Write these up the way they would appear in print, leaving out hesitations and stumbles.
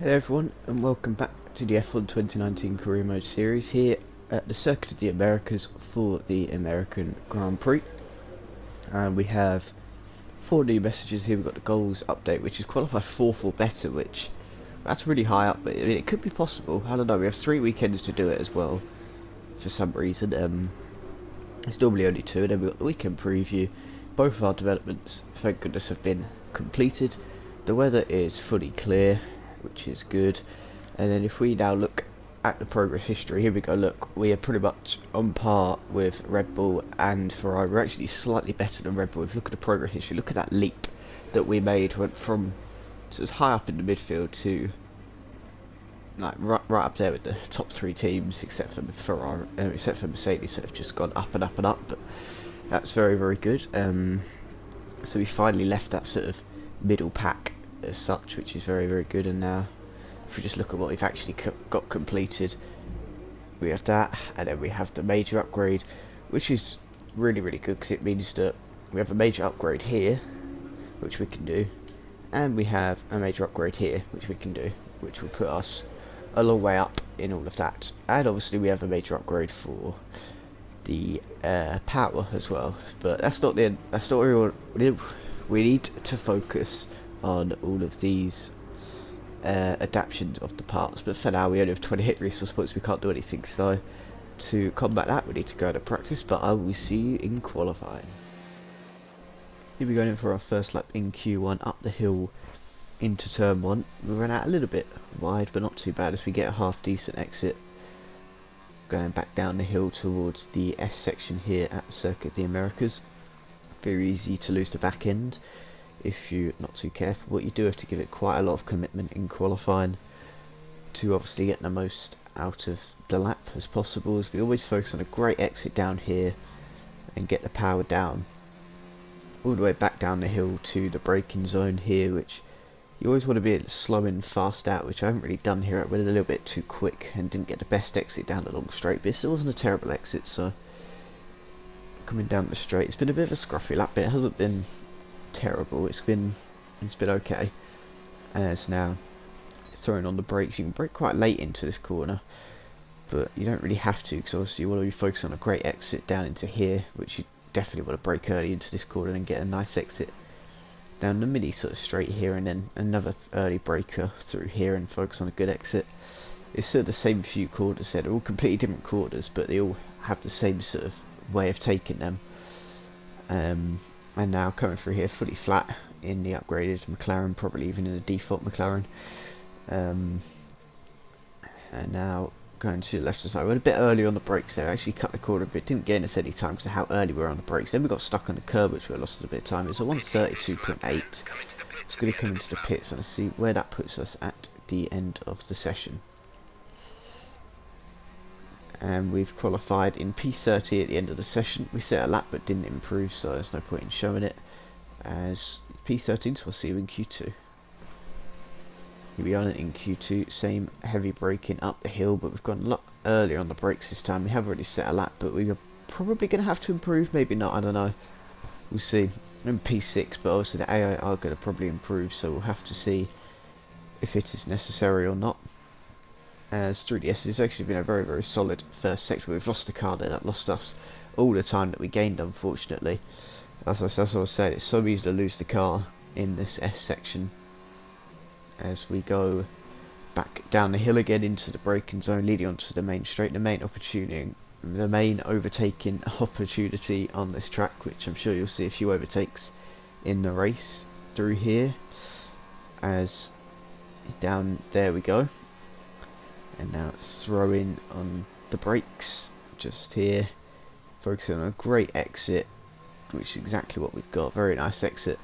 Hello everyone and welcome back to the F1 2019 Career Mode series here at the Circuit of the Americas for the American Grand Prix. And we have 4 new messages here. We've got the goals update, which is qualified 4th or better, which that's really high up, but I mean, it could be possible. I don't know, we have 3 weekends to do it as well for some reason. It's normally only 2, and then we've got the weekend preview. Both of our developments, thank goodness, have been completed. The weather is fully clear, which is good. And then if we now look at the progress history, here we go. Look, we are pretty much on par with Red Bull and Ferrari. We're actually slightly better than Red Bull. If you look at the progress history, look at that leap that we made. Went from sort of high up in the midfield to like right up there with the top 3 teams, except for Ferrari, except for Mercedes, that have just gone up and up and up. But that's very, very good. So we finally left that sort of middle pack as such, which is very, very good. And now if we just look at what we've actually got completed, we have that, and then we have the major upgrade, which is really, really good, because it means that we have a major upgrade here, which we can do, and we have a major upgrade here, which we can do, which will put us a long way up in all of that. And obviously we have a major upgrade for the power as well, but that's not the end. That's not what we need to focus on all of these adaptations of the parts. But for now we only have 20 hit resource points, we can't do anything, so to combat that we need to go to practice. But I will see you in qualifying. Here we're going in for our first lap in Q1 up the hill into turn 1. We ran out a little bit wide, but not too bad, as we get a half decent exit going back down the hill towards the S section here at the Circuit of the Americas. Very easy to lose the back end if you're not too careful, but you do have to give it quite a lot of commitment in qualifying to obviously get the most out of the lap as possible, as we always focus on a great exit down here and get the power down all the way back down the hill to the braking zone here, which you always want to be slow and fast out, which I haven't really done here. I went a little bit too quick and didn't get the best exit down the long straight, but it still wasn't a terrible exit. So coming down the straight, it's been a bit of a scruffy lap, but it hasn't been terrible. It's been okay. As now throwing on the brakes, you can brake quite late into this corner, but you don't really have to, because obviously you want to be focused on a great exit down into here, which you definitely want to brake early into this corner and get a nice exit down the mini sort of straight here, and then another early braker through here and focus on a good exit. It's sort of the same few corners there. They're all completely different corners, but they all have the same sort of way of taking them. And now coming through here fully flat in the upgraded McLaren, probably even in the default McLaren. And now going to the left side. We went a bit early on the brakes there. Actually cut the corner a bit. Didn't gain us any time because of how early we were on the brakes. Then we got stuck on the curb, which we lost a bit of time. It's a 132.8. It's going to come into the pits, and let's see where that puts us at the end of the session. And we've qualified in P30 at the end of the session. We set a lap but didn't improve, so there's no point in showing it as P13, so we'll see you in Q2. Here we are in Q2, same heavy braking up the hill, but we've gone a lot earlier on the brakes this time. We have already set a lap, but we are probably going to have to improve, maybe not, I don't know. We'll see. In P6, but also the AI are going to probably improve, so we'll have to see if it is necessary or not. As through the S, it's actually been a very, very solid first sector. We've lost the car there, that lost us all the time that we gained, unfortunately. As I was saying, it's so easy to lose the car in this S section. As we go back down the hill again into the braking zone, leading onto the main straight, the main overtaking opportunity on this track, which I'm sure you'll see a few overtakes in the race through here. As down there we go, and now throwing on the brakes just here, focusing on a great exit, which is exactly what we've got. Very nice exit.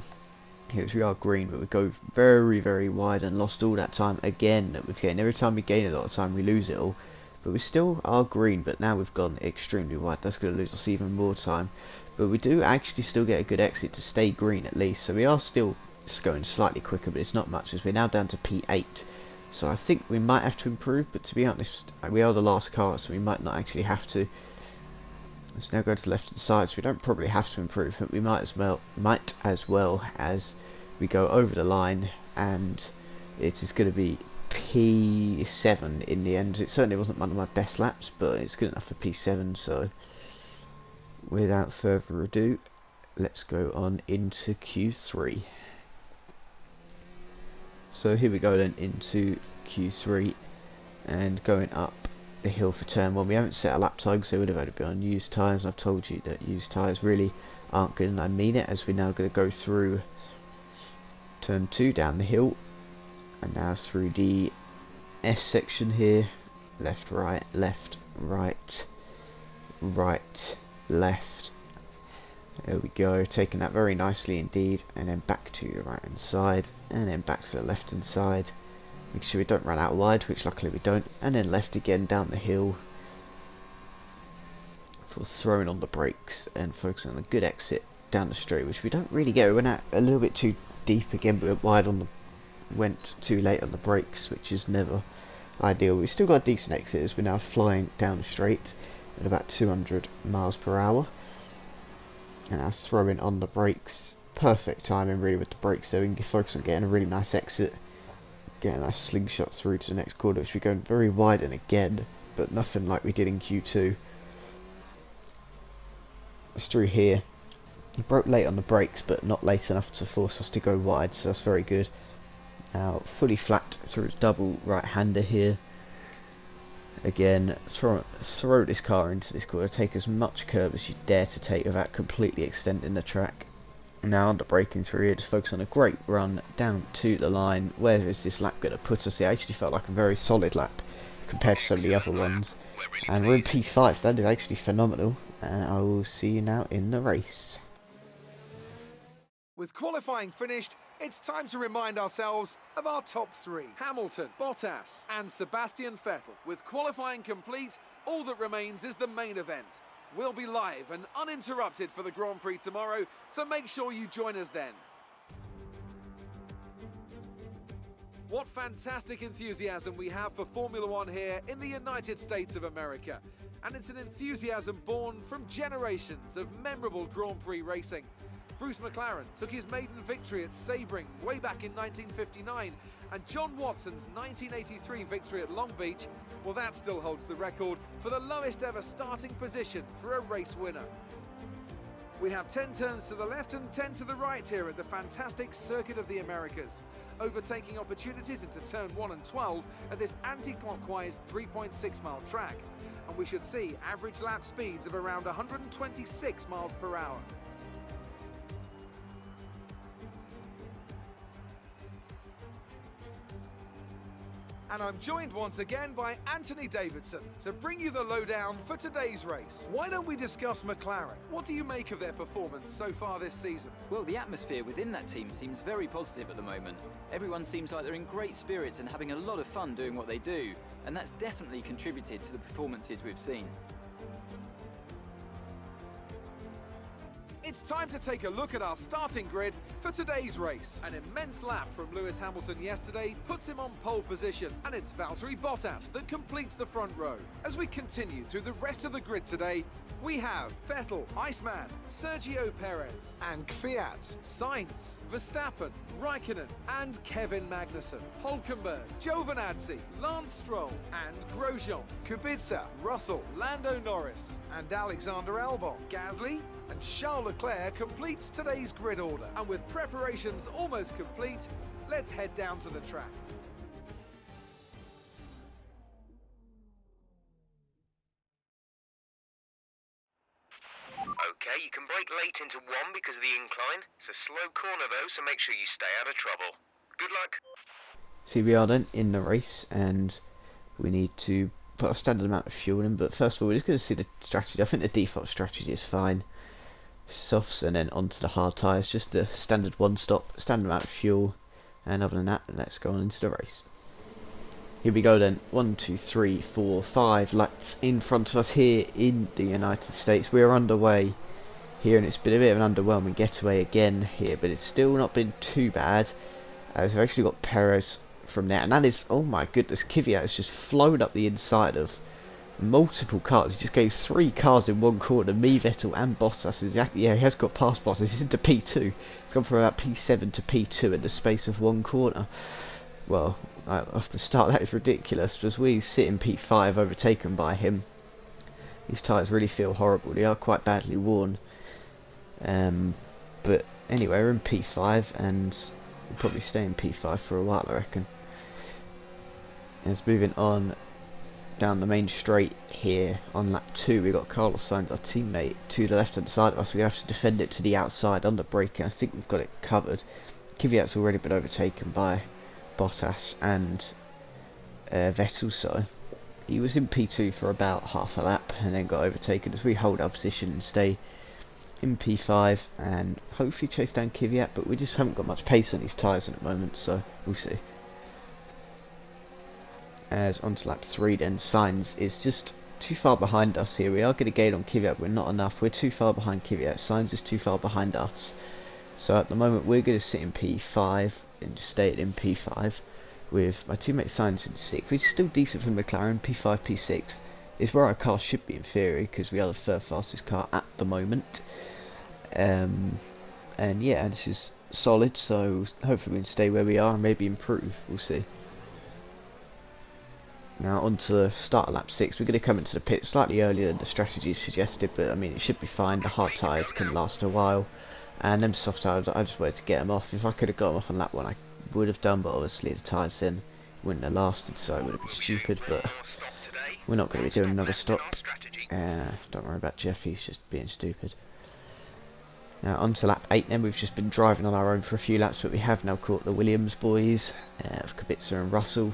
Here we are green, but we go very, very wide and lost all that time again that we've gained. Every time we gain a lot of time we lose it all, but we still are green, but now we've gone extremely wide. That's going to lose us even more time, but we do actually still get a good exit to stay green at least, so we are still just going slightly quicker, but it's not much, as we're now down to P8. So I think we might have to improve, but to be honest, we are the last car, so we might not actually have to. Let's now go to the left hand side, so we don't probably have to improve, but we might as well as we go over the line, and it is going to be P7 in the end. It certainly wasn't one of my best laps, but it's good enough for P7, so without further ado, let's go on into Q3. So here we go then into Q3, and going up the hill for turn 1. We haven't set a lap time because they would have only been on used tyres. I've told you that used tyres really aren't good, and I mean it, as we're now going to go through turn 2 down the hill, and now through the S section here. Left, right, left, right, right, left. There we go, taking that very nicely indeed, and then back to the right hand side, and then back to the left hand side. Make sure we don't run out wide, which luckily we don't, and then left again down the hill for throwing on the brakes and focusing on a good exit down the straight, which we don't really get. We went out a little bit too deep again, but went wide on the, went too late on the brakes, which is never ideal. We've still got a decent exit as we're now flying down the straight at about 200 miles per hour. And now throwing on the brakes, perfect timing really with the brakes, so we can focus on getting a really nice exit, getting a nice slingshot through to the next corner, which we're going very wide and again, but nothing like we did in Q2. It's through here. He broke late on the brakes, but not late enough to force us to go wide, so that's very good. Now fully flat through a double right-hander here. Again, throw this car into this corner, take as much curb as you dare to take without completely extending the track. Now under braking through here, just focus on a great run down to the line. Where is this lap going to put us? It actually felt like a very solid lap compared to some of the other ones. And we're in P5, so that is actually phenomenal. And I will see you now in the race. With qualifying finished, it's time to remind ourselves of our top 3. Hamilton, Bottas and Sebastian Vettel. With qualifying complete, all that remains is the main event. We'll be live and uninterrupted for the Grand Prix tomorrow, so make sure you join us then. What fantastic enthusiasm we have for Formula One here in the United States of America. And it's an enthusiasm born from generations of memorable Grand Prix racing. Bruce McLaren took his maiden victory at Sebring way back in 1959, and John Watson's 1983 victory at Long Beach, well, that still holds the record for the lowest ever starting position for a race winner. We have 10 turns to the left and 10 to the right here at the fantastic Circuit of the Americas, overtaking opportunities into turn 1 and 12 at this anti-clockwise 3.6 mile track, and we should see average lap speeds of around 126 miles per hour. And I'm joined once again by Anthony Davidson to bring you the lowdown for today's race. Why don't we discuss McLaren? What do you make of their performance so far this season? Well, the atmosphere within that team seems very positive at the moment. Everyone seems like they're in great spirits and having a lot of fun doing what they do, and that's definitely contributed to the performances we've seen. It's time to take a look at our starting grid for today's race. An immense lap from Lewis Hamilton yesterday puts him on pole position, and it's Valtteri Bottas that completes the front row. As we continue through the rest of the grid today, we have Vettel, Iceman, Sergio Perez, and Kvyat, Sainz, Verstappen, Raikkonen, and Kevin Magnussen, Hülkenberg, Giovinazzi, Lance Stroll, and Grosjean, Kubica, Russell, Lando Norris, and Alexander Albon. Gasly and Charles Leclerc completes today's grid order. And with preparations almost complete, let's head down to the track. Okay, you can brake late into 1 because of the incline. It's a slow corner though, so make sure you stay out of trouble. Good luck. So we are then in the race, and we need to put a standard amount of fuel in, but first of all we're just going to see the strategy. I think the default strategy is fine. Softs and then onto the hard tyres, just the standard one stop, standard amount of fuel, and other than that, let's go on into the race. Here we go then, 1, 2, 3, 4, 5 lights in front of us here in the United States. We're underway here, and it's been a bit of an underwhelming getaway again here, but it's still not been too bad, as we've actually got Perez from there, and that is, oh my goodness, Kvyat has just flown up the inside of multiple cars. He just gave 3 cars in one corner, me, Vettel and Bottas. Exactly, yeah, he has got past Bottas. He's into P2. He's gone from about P7 to P2 in the space of one corner. Well, off the start. That is ridiculous, because we sit in P5 overtaken by him. These tyres really feel horrible. They are quite badly worn. But anyway, we're in P5 and we'll probably stay in P5 for a while, I reckon. And it's moving on down the main straight here on lap 2. We've got Carlos Sainz, our teammate, to the left hand side of us. We have to defend it to the outside under braking. I think we've got it covered. Kvyat's already been overtaken by Bottas and Vettel, so he was in P2 for about half a lap and then got overtaken as we hold our position and stay in P5 and hopefully chase down Kvyat, but we just haven't got much pace on these tyres at the moment, so we'll see. As onto lap 3 then, Sainz is just too far behind us here. We are going to gain on Kvyat, but we're not enough. We're too far behind Kvyat. Sainz is too far behind us. So at the moment we're going to sit in P5 and just stay in P5 with my teammate Sainz in 6th, which is still decent for McLaren. P5, P6 is where our car should be in theory, because we are the third fastest car at the moment. And yeah, this is solid, so hopefully we can stay where we are and maybe improve. We'll see. Now on to the start of lap 6, we're going to come into the pit slightly earlier than the strategy suggested, but I mean it should be fine. The hard tyres can last a while, and them soft tyres, I just wanted to get them off. If I could have got them off on lap 1 I would have done, but obviously the tyres then wouldn't have lasted, so it would have been stupid. But we're not going to be doing another stop. Don't worry about Jeff, he's just being stupid. Now on to lap 8 then. We've just been driving on our own for a few laps, but we have now caught the Williams boys of Kubica and Russell.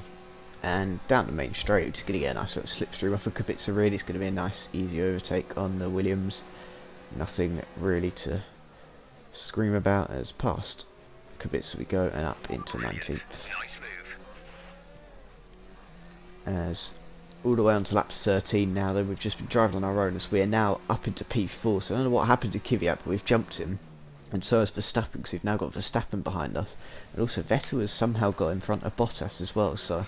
And down the main straight, we're just going to get a nice little slipstream off of Kubica. Really, it's going to be a nice, easy overtake on the Williams. Nothing really to scream about. As past Kubica we go and up into 19th. As all the way on to lap 13 now, though, we've just been driving on our own as we are now up into P4. So I don't know what happened to Kvyat, but we've jumped him. And so has Verstappen, because we've now got Verstappen behind us. And also Vettel has somehow got in front of Bottas as well, so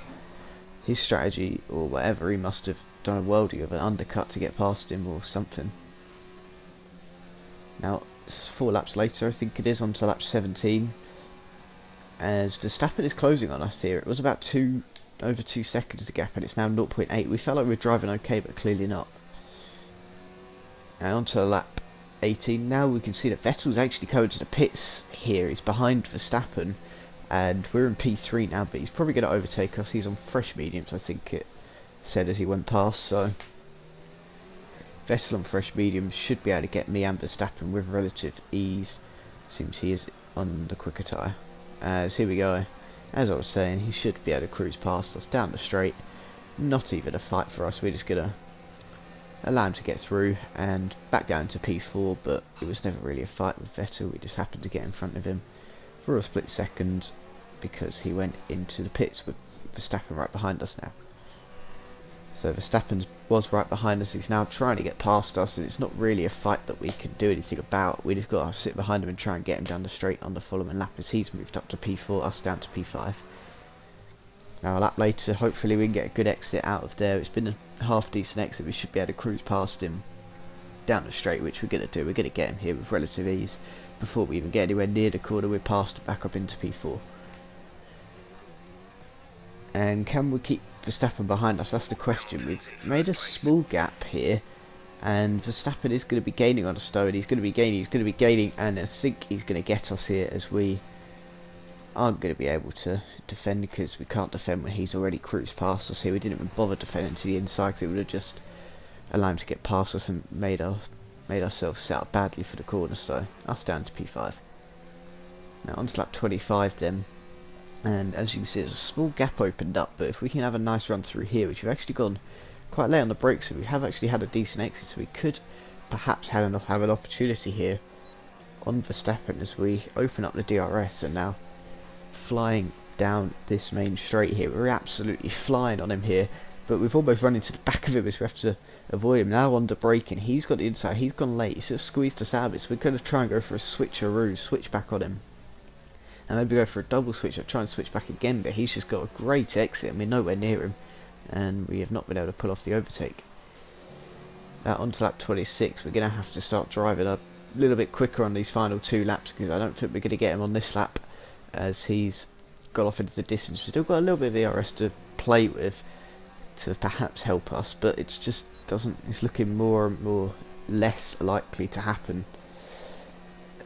his strategy, or whatever, he must have done a worldie of an undercut to get past him or something. Now, it's 4 laps later, I think it is, on to lap 17. As Verstappen is closing on us here. It was about over 2 seconds the gap, and it's now 0.8. We felt like we were driving okay, but clearly not. And on to lap 18. Now we can see that Vettel's actually coming to the pits here. He's behind Verstappen. And we're in P3 now, but he's probably going to overtake us. He's on fresh mediums, I think it said as he went past. So Vettel on fresh mediums should be able to get me and Verstappen with relative ease. Seems he is on the quicker tyre. As here we go. As I was saying, he should be able to cruise past us down the straight. Not even a fight for us. We're just going to allow him to get through and back down to P4. But it was never really a fight with Vettel. We just happened to get in front of him for a split second because he went into the pits with Verstappen right behind us now. So Verstappen was right behind us. He's now trying to get past us, and it's not really a fight that we can do anything about. We just got to sit behind him and try and get him down the straight on the following lap as he's moved up to P4, us down to P5. Now a lap later, hopefully we can get a good exit out of there. It's been a half decent exit. We should be able to cruise past him down the straight, which we're going to do. We're going to get him here with relative ease. Before we even get anywhere near the corner, we're past back up into P4. And can we keep Verstappen behind us? That's the question. We've made a small gap here, and Verstappen is going to be gaining on us, though, and he's going to be gaining, and I think he's going to get us here as we aren't going to be able to defend, because we can't defend when he's already cruised past us here. We didn't even bother defending to the inside, because it would have just allowed him to get past us and made ourselves set up badly for the corner. So us down to P5. Now on to lap 25 then, and as you can see there's a small gap opened up, but if we can have a nice run through here, which we've actually gone quite late on the brakes, so we have actually had a decent exit, so we could perhaps have an opportunity here on Verstappen as we open up the DRS. And now flying down this main straight here, we're absolutely flying on him here, but we've almost run into the back of him as we have to avoid him. Now under braking, he's got the inside, he's gone late, he's just squeezed us out of it, so we're going to try and go for a switcheroo, switch back on him. And maybe go for a double switch, I'll try and switch back again, but he's just got a great exit and we're nowhere near him, and we have not been able to pull off the overtake. Now on to lap 26, we're going to have to start driving a little bit quicker on these final 2 laps, because I don't think we're going to get him on this lap, as he's got off into the distance. We've still got a little bit of ERS to play with to perhaps help us, but it's just it's looking more and more less likely to happen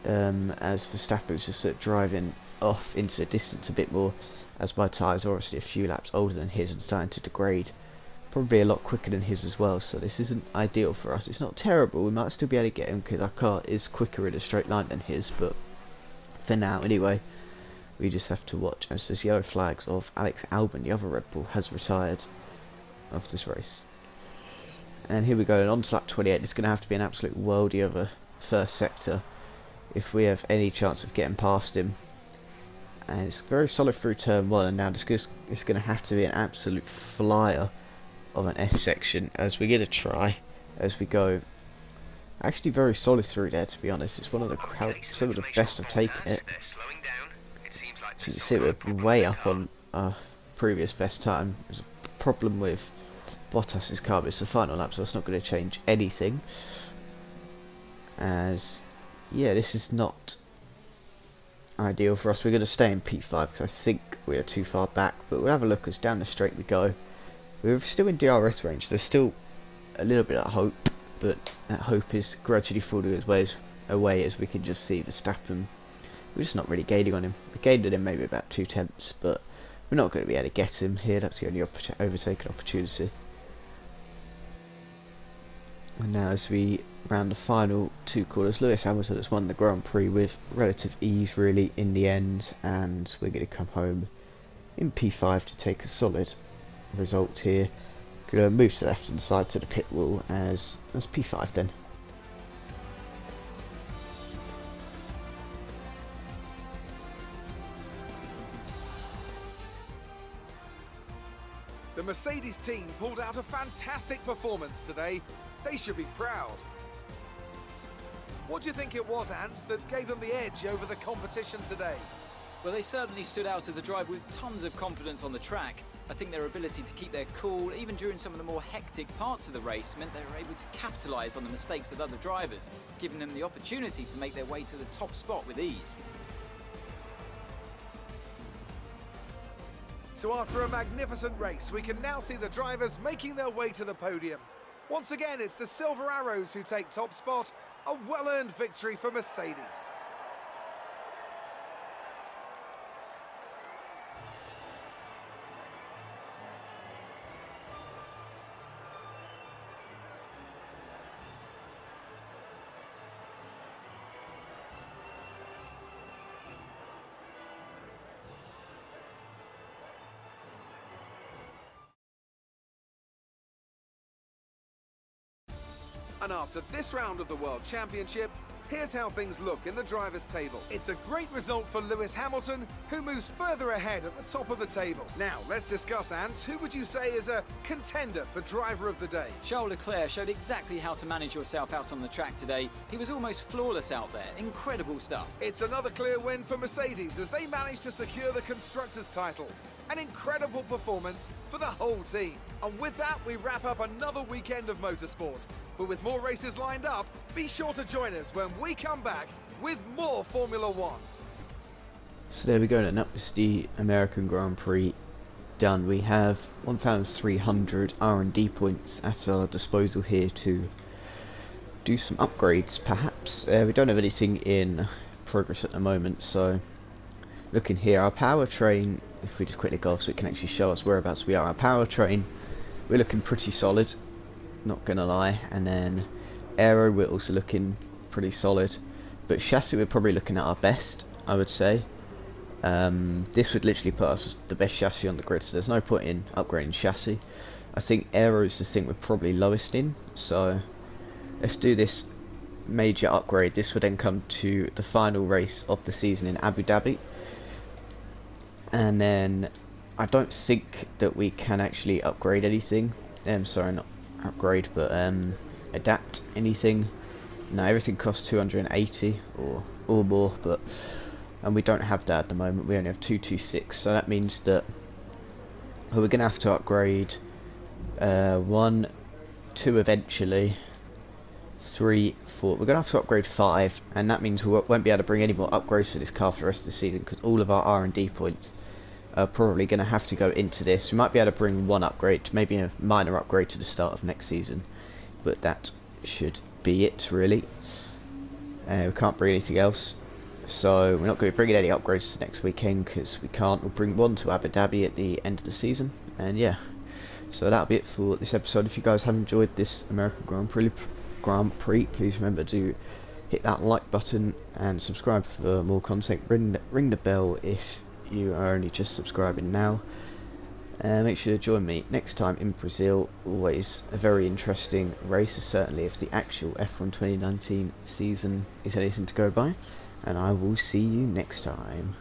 as Verstappen's just sort of driving off into the distance a bit more, as my tyres are obviously a few laps older than his and starting to degrade. Probably a lot quicker than his as well, so this isn't ideal for us. It's not terrible, we might still be able to get him because our car is quicker in a straight line than his, but for now anyway, we just have to watch as there's yellow flags of Alex Albon, the other Red Bull, has retired of this race. And here we go, and on to lap 28. It's going to have to be an absolute worldie of a first sector if we have any chance of getting past him. And it's very solid through turn 1, and now it's going to have to be an absolute flyer of an S section as we get a try as we go. Actually very solid through there, to be honest. It's one of some of the best I've taken it. So you can see we're way up on our previous best time. There's a problem with Bottas's car, but it's the final lap, so that's not going to change anything. As yeah, this is not ideal for us. We're going to stay in P5 because I think we are too far back, but we'll have a look as down the straight we go. We're still in DRS range. There's still a little bit of hope, but that hope is gradually falling away as we can just see Verstappen. We're just not really gaining on him. We gained on him maybe about 2 tenths, but we're not going to be able to get him here. That's the only overtaken opportunity. And now as we round the final 2 corners, Lewis Hamilton has won the Grand Prix with relative ease really in the end, and we're going to come home in P5 to take a solid result here. Going to move to the left hand side to the pit wall as P5 then. The Mercedes team pulled out a fantastic performance today. They should be proud. What do you think it was, Ant, that gave them the edge over the competition today? Well, they certainly stood out as a drive with tons of confidence on the track. I think their ability to keep their cool, even during some of the more hectic parts of the race, meant they were able to capitalise on the mistakes of other drivers, giving them the opportunity to make their way to the top spot with ease. So after a magnificent race, we can now see the drivers making their way to the podium. Once again, it's the Silver Arrows who take top spot, a well-earned victory for Mercedes. And after this round of the World Championship, here's how things look in the drivers' table. It's a great result for Lewis Hamilton, who moves further ahead at the top of the table. Now, let's discuss, Ant. Who would you say is a contender for driver of the day? Charles Leclerc showed exactly how to manage yourself out on the track today. He was almost flawless out there. Incredible stuff. It's another clear win for Mercedes as they managed to secure the Constructors' title. An incredible performance for the whole team. And with that, we wrap up another weekend of motorsport. But with more races lined up, be sure to join us when we come back with more Formula One. So there we go, and that was the American Grand Prix done. We have 1,300 R&D points at our disposal here to do some upgrades, perhaps. We don't have anything in progress at the moment, so looking here, our powertrain, if we just quickly go off so it can actually show us whereabouts we are. Our powertrain, we're looking pretty solid, not gonna lie, and then aero, we're also looking pretty solid, but chassis, we're probably looking at our best, I would say. This would literally put us the best chassis on the grid, so there's no point in upgrading chassis. I think aero is the thing we're probably lowest in, so let's do this major upgrade. This would then come to the final race of the season in Abu Dhabi, and then I don't think that we can actually upgrade anything. Sorry, not upgrade, but adapt anything. No, everything costs 280 or more, but and we don't have that at the moment. We only have 226, so that means that we're gonna have to upgrade 1, 2 eventually, 3, 4. We're gonna have to upgrade 5, and that means we won't be able to bring any more upgrades to this car for the rest of the season because all of our R&D points are probably going to have to go into this. We might be able to bring one upgrade, maybe a minor upgrade to the start of next season, but that should be it really. We can't bring anything else, so we're not going to be bringing any upgrades to next weekend because we can't. We'll bring one to Abu Dhabi at the end of the season, and yeah, so that'll be it for this episode. If you guys have enjoyed this American Grand Prix, please remember to hit that like button and subscribe for more content. Ring the bell if you are only just subscribing now. Make sure to join me next time in Brazil. Always a very interesting race, certainly if the actual F1 2019 season is anything to go by. And I will see you next time.